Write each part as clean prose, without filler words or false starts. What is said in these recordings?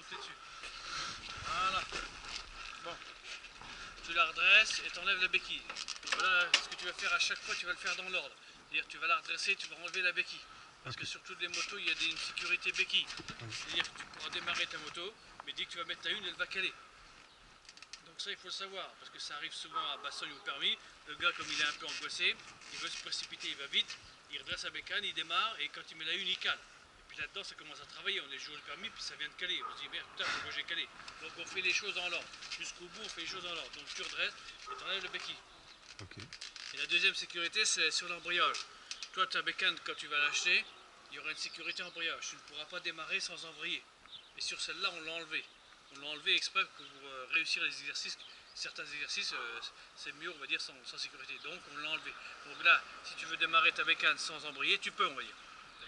monter dessus. Voilà. Bon. Tu la redresses et t'enlèves la béquille. Voilà ce que tu vas faire à chaque fois, tu vas le faire dans l'ordre. C'est-à-dire tu vas la redresser, tu vas enlever la béquille. Parce que sur toutes les motos, il y a une sécurité béquille. C'est-à-dire que tu pourras démarrer ta moto, mais dès que tu vas mettre ta une, elle va caler. Donc ça, il faut le savoir, parce que ça arrive souvent à Bastogne au permis. Le gars, comme il est un peu angoissé, il veut se précipiter, il va vite, il redresse la bécane, il démarre, et quand il met la une, il cale. Et puis là-dedans, ça commence à travailler. On est joué le permis, puis ça vient de caler. On se dit, merde, putain, pourquoi j'ai calé? Donc on fait les choses dans l'ordre. Jusqu'au bout, on fait les choses dans l'ordre. Donc tu redresses et tu enlèves le béquille. Ok. Et la deuxième sécurité, c'est sur l'embrayage. Toi, ta bécane, quand tu vas l'acheter, il y aura une sécurité embrayage. Tu ne pourras pas démarrer sans embrayer. Et sur celle-là, on l'a enlevé. On l'a enlevé exprès pour réussir les exercices. Certains exercices, c'est mieux, on va dire, sans sécurité. Donc, on l'a enlevé. Donc là, si tu veux démarrer ta bécane sans embrayer, tu peux, on va dire.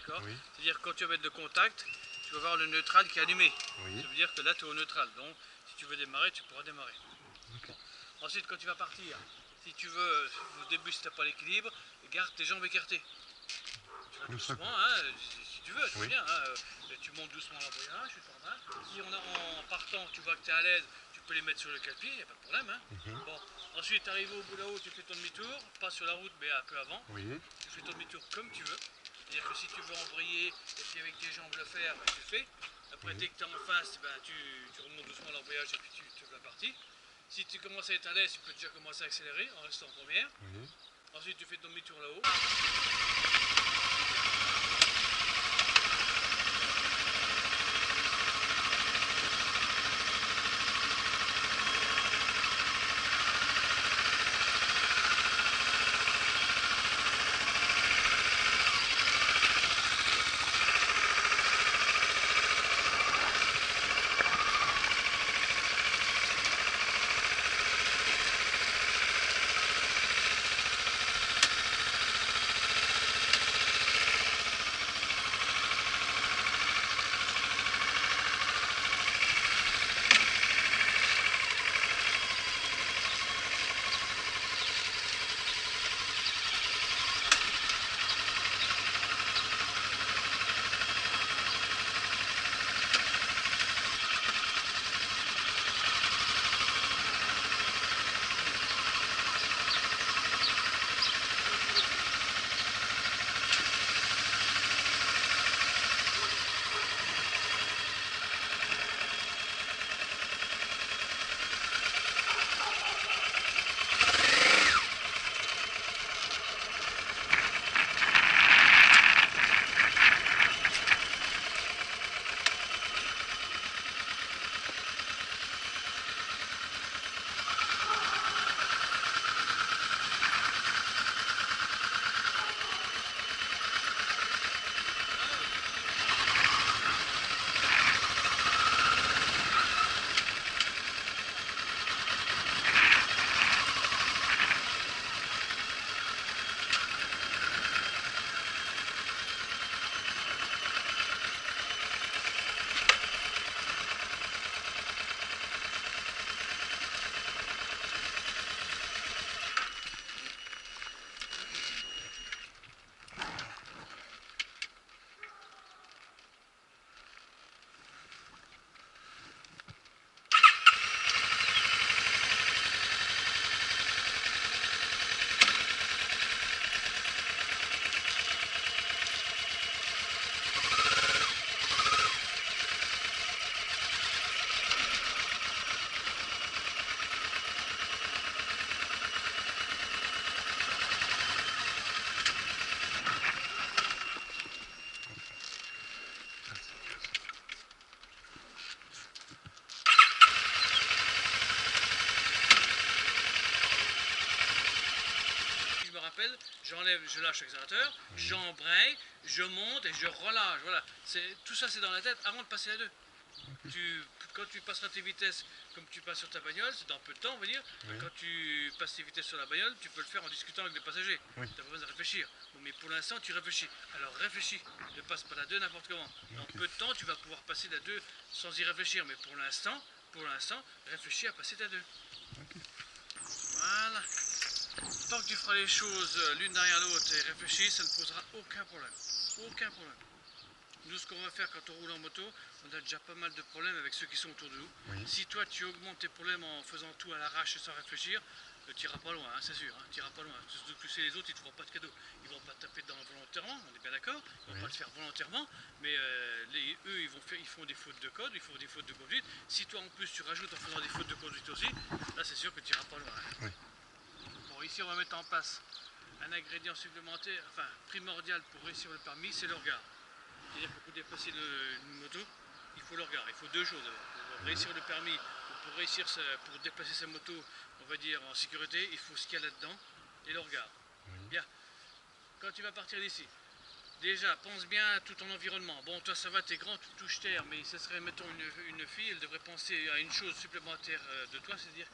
D'accord? Oui. C'est-à-dire, quand tu vas mettre le contact, tu vas voir le neutral qui est allumé. Oui. Ça veut dire que là, tu es au neutral. Donc, si tu veux démarrer, tu pourras démarrer. Ok. Ensuite, quand tu vas partir, si tu veux, au début, si tu n'as pas l'équilibre, garde tes jambes écartées. Tu vas Comme ça, doucement, hein, si tu veux, c'est oui. bien. Hein, tu montes doucement l'embrayage, c'est normal. Si en partant, tu vois que tu es à l'aise, tu peux les mettre sur le cale-pied, il n'y a pas de problème. Hein. Bon, ensuite, tu arrives au bout là-haut, tu fais ton demi-tour, pas sur la route, mais un peu avant. Oui. Tu fais ton demi-tour comme tu veux. C'est-à-dire que si tu veux embrayer et puis avec tes jambes le faire, ben, tu le fais. Après, dès que tu es en face, ben, tu remontes doucement l'embrayage et puis tu fais la partie. Si tu commences à être à l'aise, tu peux déjà commencer à accélérer en restant en première. Oui. Ensuite, tu fais ton demi-tour là-haut. J'enlève, je lâche l'accélérateur, j'embraye, je monte et je relâche. Voilà. Tout ça, c'est dans la tête avant de passer à deux. Quand tu passeras tes vitesses comme tu passes sur ta bagnole, c'est dans peu de temps, on va dire. Oui. Quand tu passes tes vitesses sur la bagnole, tu peux le faire en discutant avec les passagers. Oui. Tu n'as pas besoin de réfléchir. Bon, mais pour l'instant, tu réfléchis. Alors réfléchis. Ne passe pas la 2 n'importe comment. Dans peu de temps, tu vas pouvoir passer la 2 sans y réfléchir. Mais pour l'instant, réfléchis à passer ta 2. Voilà. Tant que tu feras les choses l'une derrière l'autre et réfléchis, ça ne posera aucun problème. Aucun problème. Nous, ce qu'on va faire quand on roule en moto, on a déjà pas mal de problèmes avec ceux qui sont autour de nous. Oui. Si toi, tu augmentes tes problèmes en faisant tout à l'arrache sans réfléchir, tu n'iras pas loin, hein, c'est sûr, hein, tu n'iras pas loin. Surtout que tu sais, les autres, ils ne te feront pas de cadeau. Ils ne vont pas te taper dedans volontairement, on est bien d'accord. Ils ne vont pas le faire volontairement, mais eux, ils font des fautes de code, ils font des fautes de conduite. Si toi, en plus, tu rajoutes en faisant des fautes de conduite aussi, là, c'est sûr que tu n'iras pas loin. Hein. Oui. Bon, ici, on va mettre en place un ingrédient supplémentaire, enfin primordial pour réussir le permis, c'est le regard. C'est-à-dire que pour dépasser une moto, il faut le regard. Il faut deux choses d'abord. Pour réussir le permis, ou pour déplacer sa moto, on va dire en sécurité, il faut ce qu'il y a là-dedans et le regard. Bien. Quand tu vas partir d'ici, déjà pense bien à tout ton environnement. Bon, toi ça va, t'es grand, tu touches terre, mais ce serait, mettons, une fille, elle devrait penser à une chose supplémentaire de toi, c'est-à-dire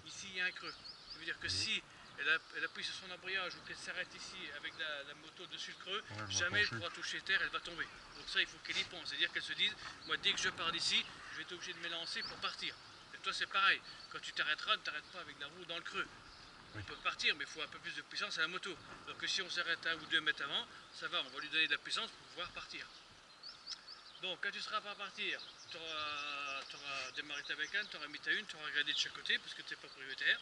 qu'ici il y a un creux. Ça veut dire que si elle appuie sur son embrayage ou qu'elle s'arrête ici avec la moto dessus le creux, jamais elle pourra toucher terre, elle va tomber. Donc ça, il faut qu'elle y pense, c'est-à-dire qu'elle se dise, moi dès que je pars d'ici, je vais être obligé de me lancer pour partir. Et toi c'est pareil, quand tu t'arrêteras, ne t'arrête pas avec la roue dans le creux. On peut partir, mais il faut un peu plus de puissance à la moto. Donc si on s'arrête 1 ou 2 mètres avant, ça va, on va lui donner de la puissance pour pouvoir partir. Donc quand tu seras pas à partir, tu auras démarré ta bécane, tu auras mis ta une, tu auras regardé de chaque côté parce que tu n'es pas prioritaire.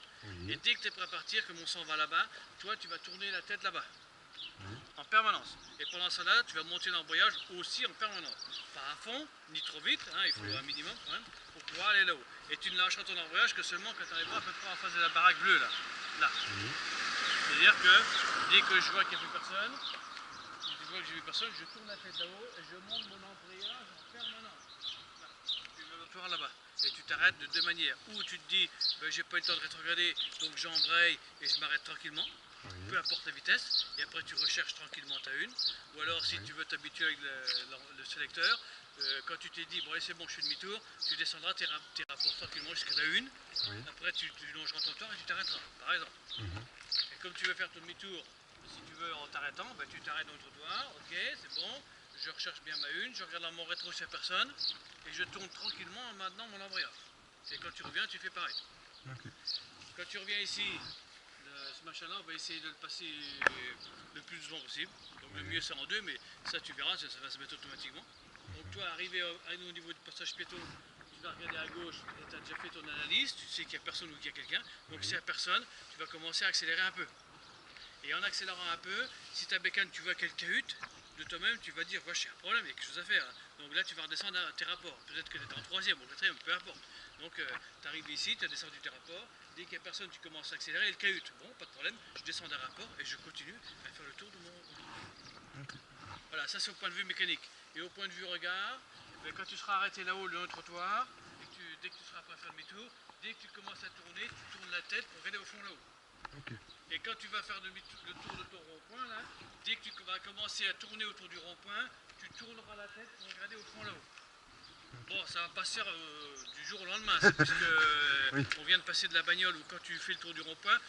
Et dès que tu es prêt à partir, comme on s'en va là-bas, toi tu vas tourner la tête là-bas. En permanence. Et pendant ça là, tu vas monter l'embrayage aussi en permanence. Pas à fond, ni trop vite, hein, il faut un minimum quand même, pour pouvoir aller là-haut. Et tu ne lâcheras ton embrayage que seulement quand tu arriveras à peu près en face de la baraque bleue là. C'est-à-dire que dès que je vois qu'il n'y a plus personne, que j'ai vu personne, je tourne la tête là-haut et je monte mon embrayage en permanence. Là. Tu vas voir là-bas. Et tu t'arrêtes de deux manières. Ou tu te dis, ben, j'ai pas eu le temps de rétrograder, donc j'embraye et je m'arrête tranquillement. Peu importe la vitesse. Et après tu recherches tranquillement ta une. Ou alors si tu veux t'habituer avec le sélecteur, quand tu t'es dit, bon allez c'est bon, je fais demi-tour, tu descendras tes rapports tranquillement jusqu'à la une. Après tu longeras ton temps et tu t'arrêteras, par exemple. Et comme tu veux faire ton demi-tour, si tu veux en t'arrêtant, ben, tu t'arrêtes dans le trottoir, ok, c'est bon, je recherche bien ma une, je regarde dans mon rétro s'il n'y a personne, et je tourne tranquillement maintenant mon embrayage. Et quand tu reviens, tu fais pareil. Quand tu reviens ici, ce machin-là, on va essayer de le passer le plus souvent possible. Donc le mieux c'est en deux, mais ça tu verras, ça va se mettre automatiquement. Donc toi, arrivé au niveau du passage piéton, tu vas regarder à gauche, et tu as déjà fait ton analyse, tu sais qu'il n'y a personne ou qu'il y a quelqu'un. Donc s'il n'y a personne, tu vas commencer à accélérer un peu. Et en accélérant un peu, si ta bécane tu vois qu'elle cahute, de toi-même tu vas dire, ouais, j'ai un problème, il y a quelque chose à faire. Donc là tu vas redescendre à tes rapports. Peut-être que tu es en troisième ou quatrième, peu importe. Donc tu arrives ici, tu as descendu tes rapports, dès qu'il n'y a personne tu commences à accélérer, elle cahute. Bon, pas de problème, je descends d'un rapport et je continue à faire le tour de mon... Voilà, ça c'est au point de vue mécanique. Et au point de vue regard, quand tu seras arrêté là-haut le long du trottoir, et dès que tu seras prêt à faire demi-tour, dès que tu commences à tourner, tu tournes la tête pour regarder au fond là-haut. Et quand tu vas faire le tour de ton rond-point, là, dès que tu vas commencer à tourner autour du rond-point, tu tourneras la tête pour regarder au fond là-haut. Bon, ça va pas se faire du jour au lendemain, c'est parce que on vient de passer de la bagnole où quand tu fais le tour du rond-point,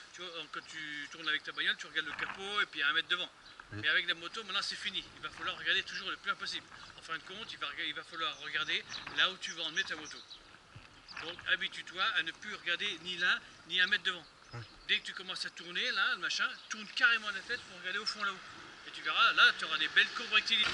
quand tu tournes avec ta bagnole, tu regardes le capot et puis il y a un mètre devant. Mais avec la moto, maintenant c'est fini. Il va falloir regarder toujours le plus loin possible. En fin de compte, il va falloir regarder là où tu vas emmener ta moto. Donc habitue-toi à ne plus regarder ni l'un ni un mètre devant. Dès que tu commences à tourner, là, le machin, tourne carrément la tête pour regarder au fond là-haut. Et tu verras, là, tu auras des belles courbes rectilignes.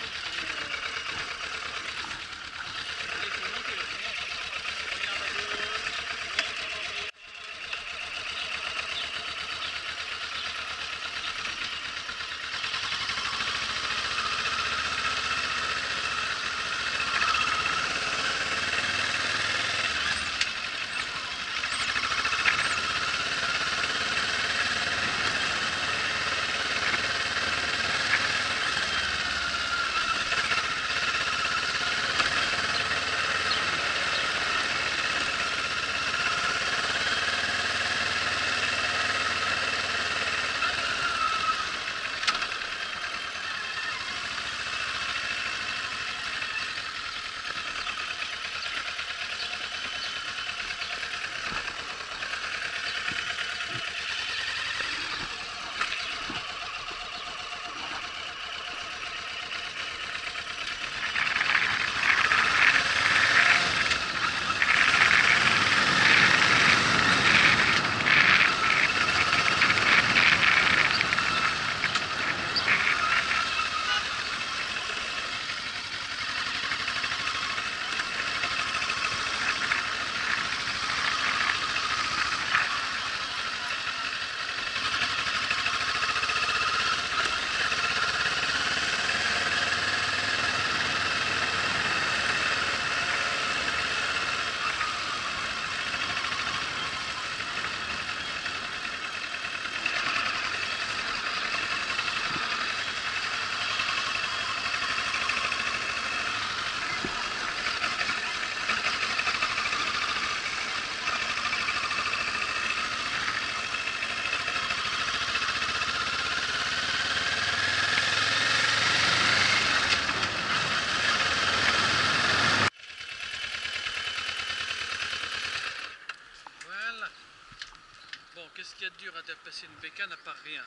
qu'est-ce qu'il y a de dur à dépasser une bécane à part rien?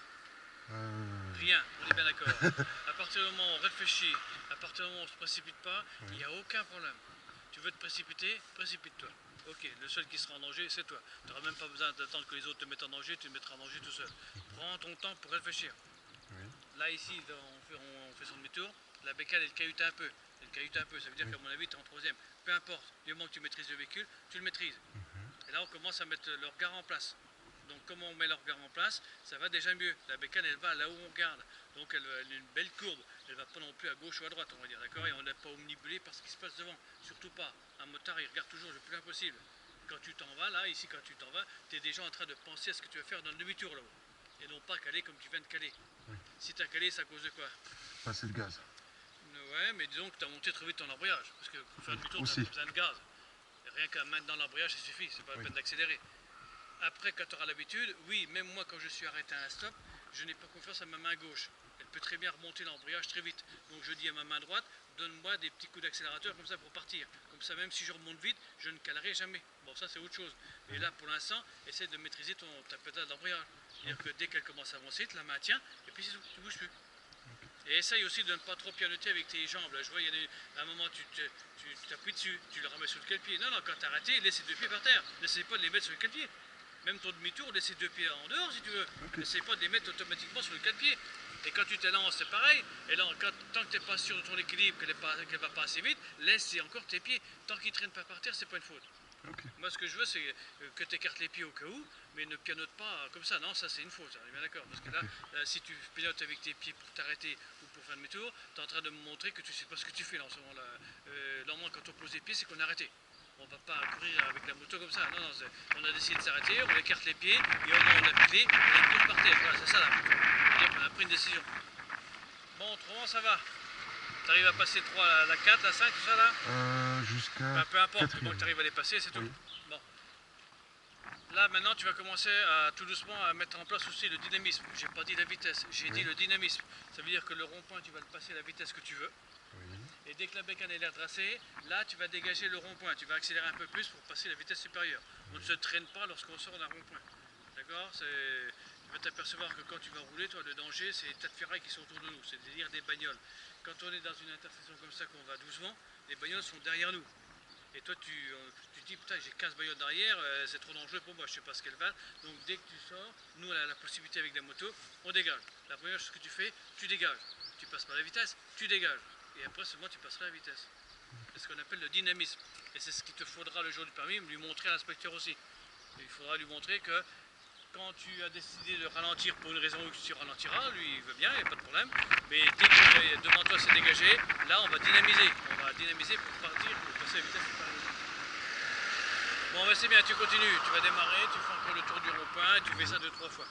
Euh, Rien, on est bien d'accord. À partir du moment où on réfléchit, à partir du moment où on ne se précipite pas, il n'y a aucun problème. Tu veux te précipiter, précipite-toi. Ok, le seul qui sera en danger, c'est toi. Tu n'auras même pas besoin d'attendre que les autres te mettent en danger, tu te mettras en danger tout seul. Prends ton temps pour réfléchir. oui. Là, ici, on fait son demi-tour. La bécane, elle cahute un peu. Elle cahute un peu, ça veut dire Oui. qu'à mon avis, tu es en troisième. Peu importe, du moment que tu maîtrises le véhicule, tu le maîtrises. Et là, on commence à mettre le regard en place. Donc, comment on met le regard en place, ça va déjà mieux. La bécane, elle va là où on regarde. Donc, elle a une belle courbe. Elle va pas non plus à gauche ou à droite, on va dire, d'accord? Et on n'est pas omnibulé par ce qui se passe devant. Surtout pas. Un motard, il regarde toujours le plus loin possible. Quand tu t'en vas, là, ici, quand tu t'en vas, tu es déjà en train de penser à ce que tu vas faire dans le demi-tour là-haut. Et non pas caler comme tu viens de caler. Oui. Si tu as calé, c'est à cause de quoi? Passer le gaz. Ouais, mais disons que tu as monté trop vite ton embrayage. Parce que pour faire demi-tour, tu Aussi. as besoin de gaz. Et rien qu'à mettre dans l'embrayage, ça suffit. C'est pas la Oui. peine d'accélérer. Après, quand tu auras l'habitude, oui, même moi, quand je suis arrêté à un stop, je n'ai pas confiance à ma main gauche. Elle peut très bien remonter l'embrayage très vite. Donc je dis à ma main droite, donne-moi des petits coups d'accélérateur comme ça pour partir. Comme ça, même si je remonte vite, je ne calerai jamais. Bon, ça, c'est autre chose. Et là, pour l'instant, essaie de maîtriser ta pédale d'embrayage. C'est-à-dire que dès qu'elle commence à avancer, tu la maintiens, et puis c'est tout, tu ne bouges plus. Et essaye aussi de ne pas trop pianoter avec tes jambes. Là, je vois, il y a un moment, tu t'appuies dessus, tu le remets sur le pied. Non, non, quand tu as arrêté, laisse les deux pieds par terre. N'essaye pas de les mettre sur le pied. Même ton demi-tour, laisse les deux pieds en dehors si tu veux. Ok. N'essaye pas de les mettre automatiquement sur le pied. Et quand tu t'élances, c'est pareil. Et là, tant que tu n'es pas sûr de ton équilibre, qu'elle ne va pas assez vite, laisse encore tes pieds. Tant qu'ils ne traînent pas par terre, c'est pas une faute. Ok. Moi, ce que je veux, c'est que tu écartes les pieds au cas où, mais ne pianote pas comme ça. Non, ça, c'est une faute, on est bien d'accord. Parce que là, si tu pianotes avec tes pieds pour t'arrêter ou pour faire demi-tour, tu es en train de me montrer que tu sais pas ce que tu fais là, en ce moment-là. Normalement, quand on pose les pieds, c'est qu'on est arrêté. On va pas courir avec la moto comme ça. Non, non, on a décidé de s'arrêter, on écarte les pieds, et au moment où on a pilé, on les pousse par terre. Voilà, c'est ça là. C'est-à-dire qu'on a pris une décision. Bon, autrement, ça va. Tu arrives à passer 3, la 4, la 5, tout ça là? Jusqu'à Enfin, peu importe, quatrième. bon, tu arrives à les passer, c'est tout. Oui. Bon. Là, maintenant, tu vas commencer à tout doucement à mettre en place aussi le dynamisme. J'ai pas dit la vitesse, j'ai dit le dynamisme. Ça veut dire que le rond-point, tu vas le passer à la vitesse que tu veux. Oui. Et dès que la bécane est l'air tracée, là, tu vas dégager le rond-point. Tu vas accélérer un peu plus pour passer la vitesse supérieure. On ne se traîne pas lorsqu'on sort d'un rond-point. D'accord? Tu vas t'apercevoir que quand tu vas rouler, toi, le danger, c'est les tas de ferrailles qui sont autour de nous, c'est-à-dire des bagnoles. Quand on est dans une intersection comme ça, qu'on va doucement, les bagnoles sont derrière nous. Et toi, tu te dis, putain, j'ai 15 bagnoles derrière, c'est trop dangereux pour moi, je sais pas ce qu'elles valent. Donc dès que tu sors, nous, on a la possibilité avec la moto, on dégage. La première chose que tu fais, tu dégages. Tu passes par la vitesse, tu dégages. Et après seulement, tu passeras la vitesse. C'est ce qu'on appelle le dynamisme. Et c'est ce qu'il te faudra le jour du permis, lui montrer à l'inspecteur aussi. Et il faudra lui montrer que quand tu as décidé de ralentir pour une raison où tu ralentiras, lui il veut bien, il n'y a pas de problème. Mais dès que devant toi c'est dégagé, là on va dynamiser. On va dynamiser pour partir, pour passer à la vitesse supérieure. Bon, ben c'est bien, tu continues, tu vas démarrer, tu fais encore le tour du rond-point, tu fais ça 2-3 fois.